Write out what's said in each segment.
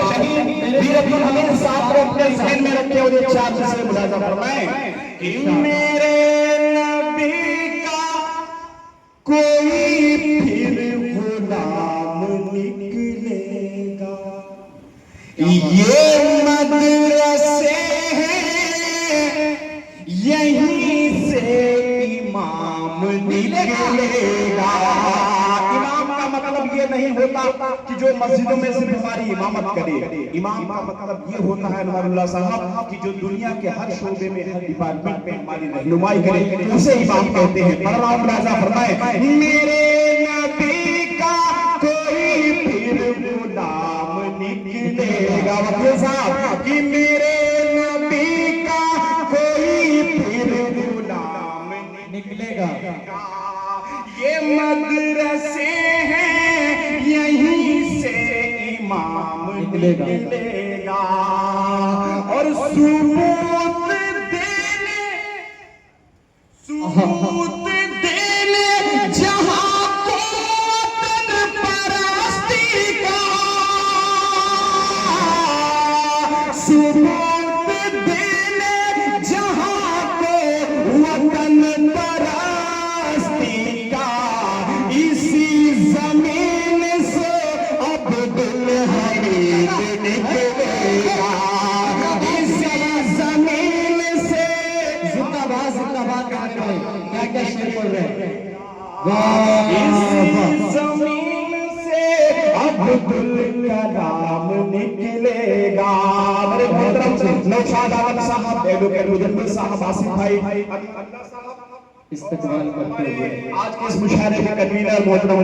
शहीद वीर अब्दुल हमीद साहब को अपने जहन में रखे और एक चार से मुलाजा फरमाएं कि मेरे नबी का कोई फिर गुलाम निकलेगा, ये मदरसे हैं यहीं से इमाम निकलेगा। इमाम का मतलब ये नहीं होता कि जो मस्जिदों में सिर्फ हमारी इमामत करे। इमाम का मतलब ये होता है अनवरुल्लाह साहब कि जो दुनिया के हर शोबे में हर डिपार्टमेंट में हमारी रहनुमाई करे, उसे इमाम कहते हैं। पढ़ रहा हूं, मुलाजा फरमाए, मेरे नबी का कोई फिर गुलाम निकलेगा। वकील साहब कि मेरे नबी का कोई फिर गुलाम निकलेगा, ये मदरसे हैं यहीं से इमाम निकलेगा। और सबूत देने जहां को वतन परस्ती का, सबूत देने जहां को वतन परस्ती का, इसी जमीन से अब्दुल हमीद निकलेगा, इसी जमीन से। जिंदाबाद जिंदाबाद क्या क्या शेर बोल रहे हैं। इसी जमीन से अब्दुल कलाम निकलेगा। मेरे मोहतरम नौशाद आलम साहब, एडवोकेट मुजम्मिल साहब, आसिफ भाई इस्तकबाल करते हुए आज के इस मुशायरे के कन्वीनर मोहतरम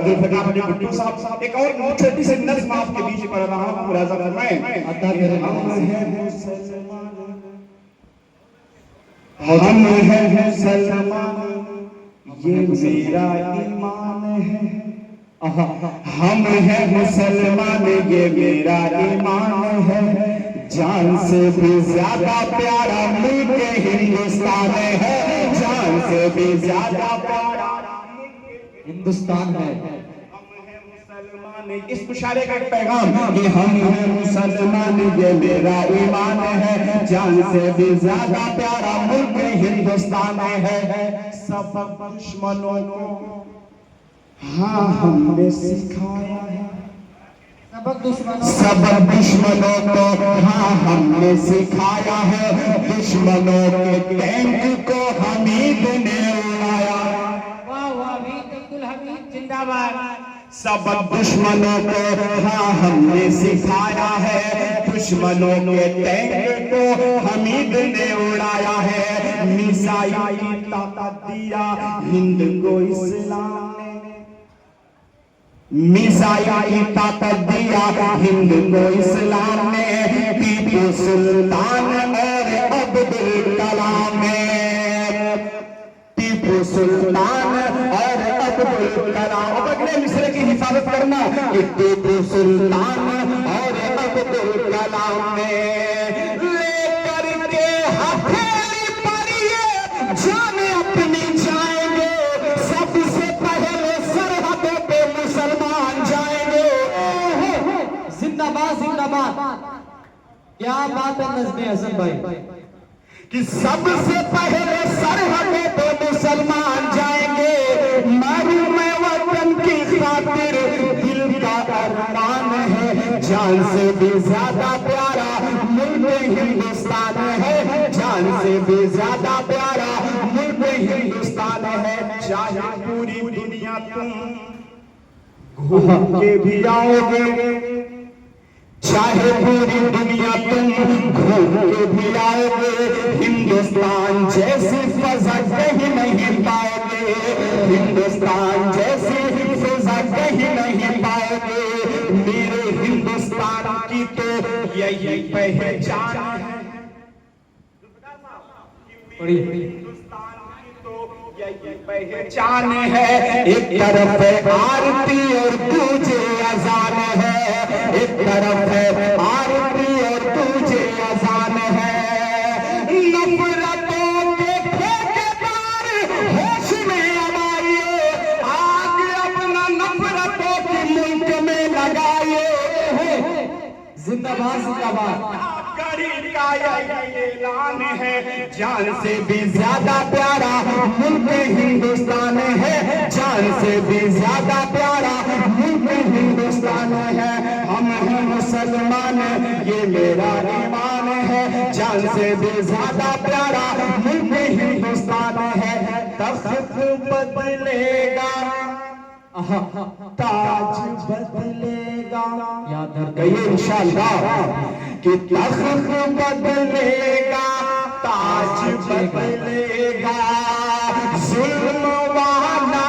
जुल्फकार अली भुट्टो साहब, एक और छोटी सी नज़्म आपके बीच पढ़ रहा हूं, मुलाजा फरमाएं। अता करें हम हैं मुसलमान, ये मेरा ईमान है। हम हैं मुसलमान, ये मेरा ईमान है। जान से भी ज्यादा प्यारा मुल्क हिंदुस्तान है, जान से भी ज्यादा प्यारा हिंदुस्तान है। इस मुशायरे का एक पैगाम कि हम हैं मुसलमान, ये मेरा ईमान है। जान से भी ज्यादा प्यारा मुल्क हिंदुस्तान है। सबक दुश्मनों को हाँ हमने सिखाया है, सबक दुश्मनों को हाँ हमने सिखाया है। दुश्मनों के टैंक को हमीद ने उड़ाया। वाह वाह, अब्दुल हमीद जिंदाबाद। सबक दुश्मनों को हाँ हमने सिखाया है, दुश्मनों के टैंक को हमीद ने उड़ाया है। मिसाइल की ताकत दिया हिंद को इस्लाम ने, मिसाइल की ताकत दिया हिंद को इस्लाम ने। टीपू सुल्तान और अब्दुल कलाम ने, टीपू सुल्तान और अब्दुल कलाम। अब अगले मिसरे की हिफाजत करना कि टीपू सुल्तान और अब्दुल कलाम ने लेकर के हथेली पर ये जान अपनी जाएंगे, सबसे पहले सरहदों पे मुसलमान जाएंगे। जिंदाबाद जिंदाबाद, क्या बात है नज़्मे हसन भाई कि सबसे पहले सरहदों पे मुसलमान जाएंगे। मरूम वतन की खातिर दिल का अरमान है, जान से भी ज्यादा प्यारा मुल्क हिंदुस्तान है, जान से भी ज्यादा प्यारा मुल्क हिंदुस्तान है। चाहे पूरी दुनिया तुम घूम के भी आओगे, चाहे पूरी दुनिया तुम घूम के भी आओगे, हिंदुस्तान जैसी फजा कहीं नहीं पाओगे, हिंदुस्तान जैसी फजा कहीं नहीं पाओगे। मेरे हिंदुस्तान की तो यही पहचान है, हिंदुस्तान की तो यही पहचान है। एक तरफ आरती और तुझे अजान है, एक तरफ है आरती और तुझे अजान है। नफरतों के ठेकेदार होश में अब आइए, आग अपना नफरतों के मुल्क में लगाए हैं। जिंदाबाद जिंदाबाद। का ऐलान है, जान से भी ज्यादा प्यारा मुल्क हिंदुस्तान है, जान से भी ज्यादा प्यारा मुल्क हिंदुस्तान है। हम हैं मुसलमान, ये मेरा ईमान है, जान से भी ज्यादा प्यारा मुल्क हिंदुस्तान है। तख्त बदलेगा, ताज बदलेगा, याद कहिए इंशाअल्लाह कि तख्त बदलेगा, ताज बदलेगा, जुल्म वाला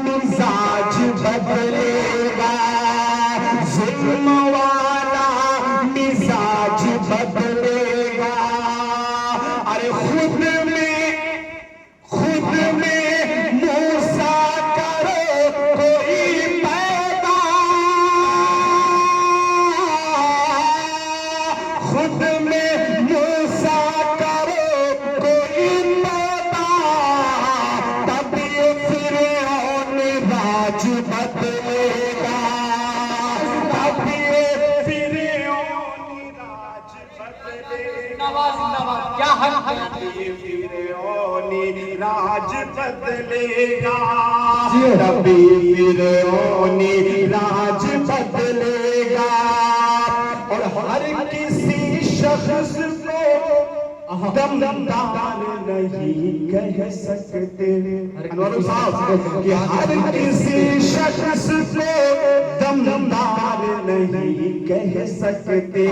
मिजाज बदलेगा, जुल्म वाला मिजाज बदलेगा। अरे खुद में मूसा करो कोई पैदा, खुद में मूसा करो कोई पैदा, तब ये फिरौन राज बदलेगा, तब ये फिरौन राज बदलेगा। क्या हक फिरौनी राज बदलेगा, तभी फिरौनी राज बदलेगा। और हर किसी शख्स को दमदार नहीं कह सकते, अनवर साहब, कि हर किसी शख्स को दमदार नहीं कह सकते।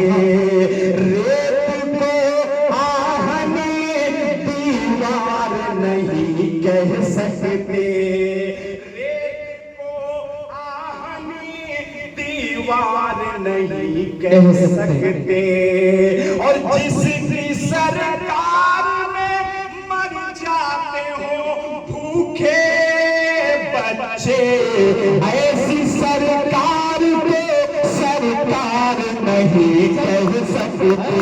रेत को आहनी दीवार नहीं कह सकते, रेत को आहनी दीवार नहीं कह सकते। और जिसकी सरकार में मर जाते हो भूखे बच्चे, ऐसी सरकार को सरकार नहीं कह सकते,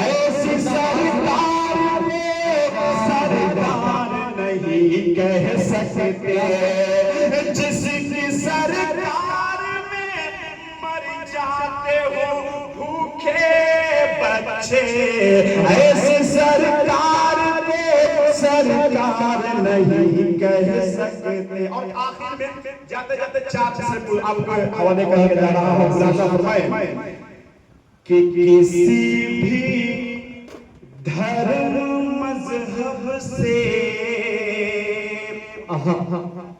ऐसी सरकार को सरकार नहीं कह सकते। जिसकी सरकार में मर जाते हो भूखे बच्चे, ऐसी सरकार को सरकार नहीं कह सकते। और आखिर में जाते जाते चार से आपको हवाले करके जा रहा हूँ, खुलासा फरमाएं कि किसी भी धर्म मजहब से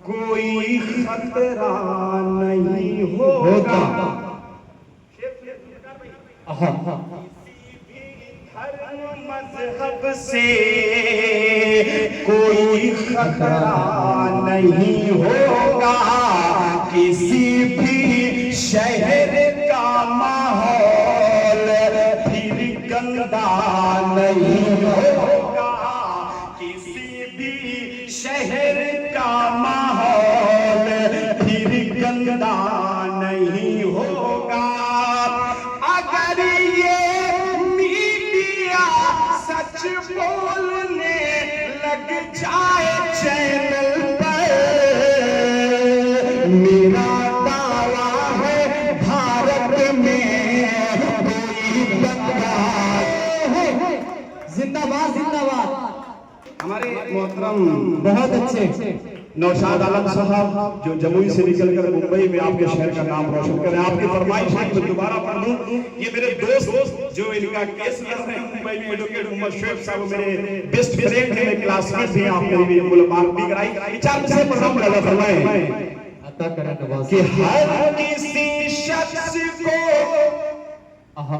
कोई खतरा नहीं होगा, धर्म मजहब से कोई खतरा नहीं होगा, किसी भी शहर का माहौल फिर गंदा नहीं होगा, किसी भी शहर का माहौल फिर गंदा नहीं होगा। अगर ये मीडिया सच बोलने लग जाए चैनल पर, मेरा दावा है भारत में कोई दंगा। जिंदाबाद जिंदाबाद। हमारे मोहतरम बहुत अच्छे नौशाद आलम साहब जो जमुई से निकलकर मुंबई में आपके शहर का नाम रोशन करें, आपकी फरमाइश है मैं दोबारा पढ़ दूं। ये मेरे दोस्त जो इनका केस लड़ रहे हैं मुंबई में, एडवोकेट मोहम्मद शुएब साहब मेरे बेस्ट फ्रेंड हैं, मेरे क्लासमेट हैं, आपने भी मुलाकात भी कराई। चार से पढ़ना पड़ेगा, फरमाएं अता करें नवाज कि हर किसी शख्स को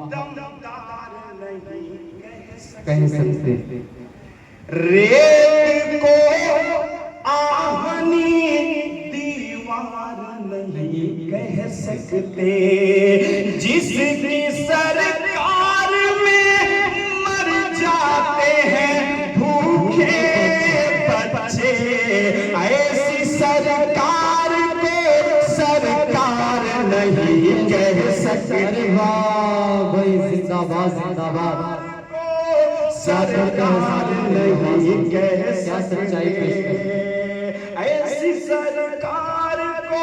दमदार नहीं कह सकते, रेत को आहनी दीवार नहीं कह सकते, जिसकी सरकार में मर जाते हैं भूखे बच्चे, ऐसी सरकार को सरकार नहीं कह सकते। अरे वाह भाई, जिंदाबाद जिंदाबाद। सरकार नहीं कह क्या सच्चाई पेश सकते, ऐसी सरकार को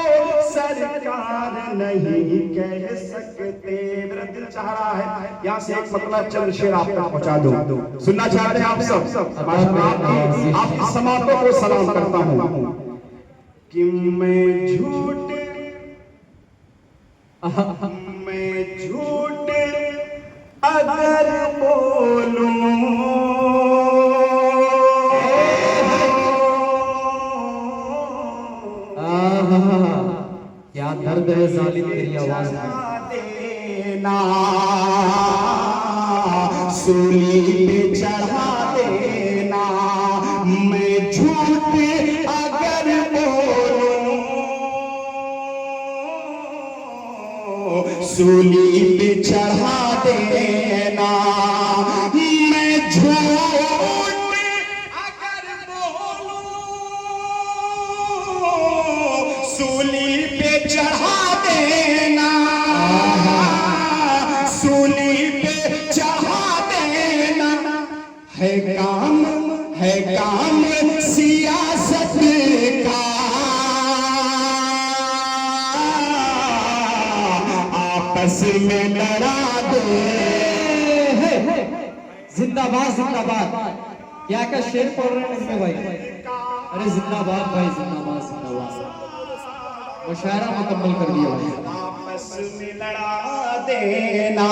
सरकार नहीं कह सकते। मेरा दिल चाह रहा है यहाँ से एक मतलब चंद शेर आप तक पहुंचा दूं। सुनना चाह रहे हैं आप सब? आपकी समातों को सलाम करता हूँ कि मैं झूठ अगर बोलूं क्या दर्द है जालिम तेरी आवाज में। देना सूली पे चढ़ा देना। मैं झूठ अगर बोलूं सूली पे चढ़ा देना। मैं झूठ अगर बोलूं सूली पे चढ़ा देना। सूली पे चढ़ा देना। है काम सियासत का आपस में लड़ा दे। जिंदाबाद जिंदाबाद। क्या क्या शेर पढ़ रहे हैं इसमें भाई? अरे जिंदाबाद भाई, जिंदाबाद जिंदाबाद। मुशायरा मुकम्मल कर दिया भाई। आपस में लड़ा देना,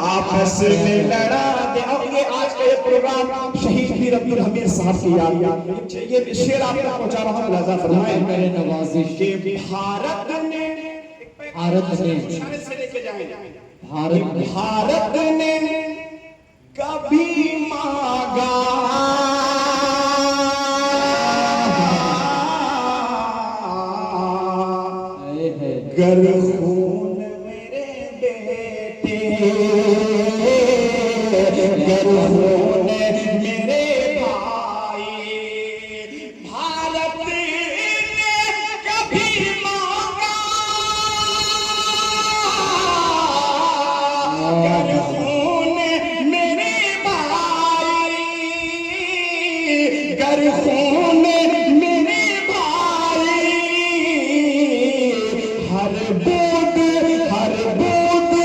आपस में लड़ा दे। अब ये आज का ये प्रोग्राम शहीद पीर अब्दुल हमीद साहब की याद ये शेर आप तक पहुंचा रहा हूं। लिहाजा फरमाएं मेरे नवाजिश कि भारत ने कभी मांगा गर खून मेरे बेटे, गर खून मेरे भाई। भारत ने कभी मांगा गर खून मेरे भाई, गर खून मेरे भाई। हर बूंद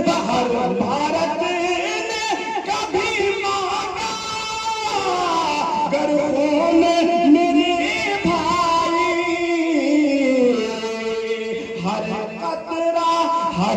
बहर भारत ने कभी मांगा गर खून मेरे भाई। हर